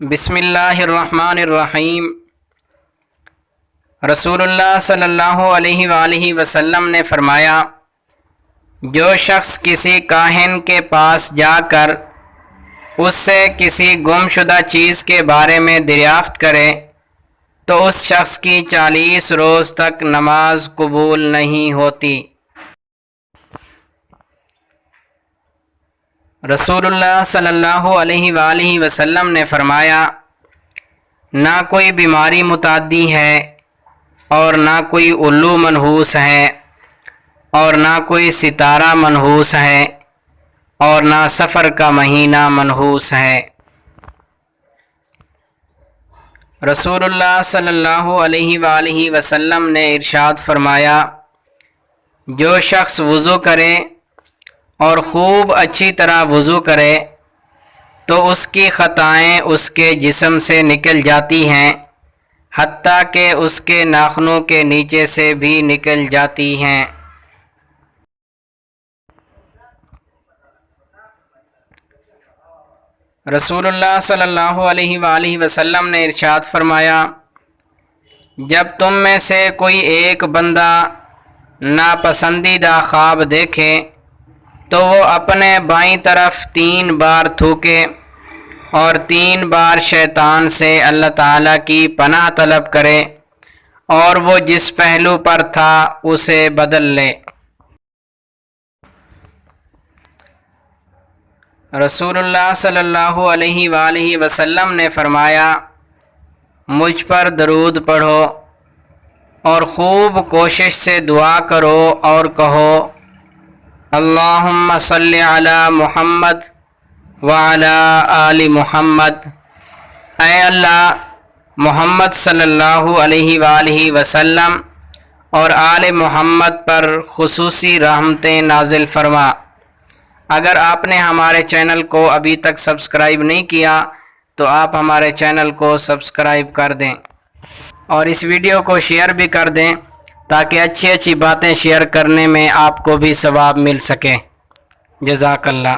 بسم اللہ الرحمن الرحیم۔ رسول اللہ صلی اللہ علیہ وآلہ وسلم نے فرمایا، جو شخص کسی کاہن کے پاس جا کر اس سے کسی گم شدہ چیز کے بارے میں دریافت کرے تو اس شخص کی 40 روز تک نماز قبول نہیں ہوتی۔ رسول اللہ صلی اللہ علیہ وآلہ وسلم نے فرمایا، نہ کوئی بیماری متعدی ہے اور نہ کوئی الو منحوس ہے اور نہ کوئی ستارہ منحوس ہے اور نہ سفر کا مہینہ منحوس ہے۔ رسول اللہ صلی اللہ علیہ وآلہ وسلم نے ارشاد فرمایا، جو شخص وضو کرے اور خوب اچھی طرح وضو کرے تو اس کی خطائیں اس کے جسم سے نکل جاتی ہیں، حتیٰ کہ اس کے ناخنوں کے نیچے سے بھی نکل جاتی ہیں۔ رسول اللہ صلی اللہ علیہ وآلہ وسلم نے ارشاد فرمایا، جب تم میں سے کوئی ایک بندہ ناپسندیدہ خواب دیکھے تو وہ اپنے بائیں طرف 3 بار تھوکے اور 3 بار شیطان سے اللہ تعالیٰ کی پناہ طلب کرے اور وہ جس پہلو پر تھا اسے بدل لے۔ رسول اللہ صلی اللہ علیہ وآلہ وسلم نے فرمایا، مجھ پر درود پڑھو اور خوب کوشش سے دعا کرو اور کہو، اللہم صلی علی محمد وعلی آل محمد۔ اے اللہ، محمد صلی اللہ علیہ وآلہ وسلم اور آل محمد پر خصوصی رحمتیں نازل فرما۔ اگر آپ نے ہمارے چینل کو ابھی تک سبسکرائب نہیں کیا تو آپ ہمارے چینل کو سبسکرائب کر دیں اور اس ویڈیو کو شیئر بھی کر دیں تاکہ اچھی باتیں شیئر کرنے میں آپ کو بھی ثواب مل سکے۔ جزاک اللہ۔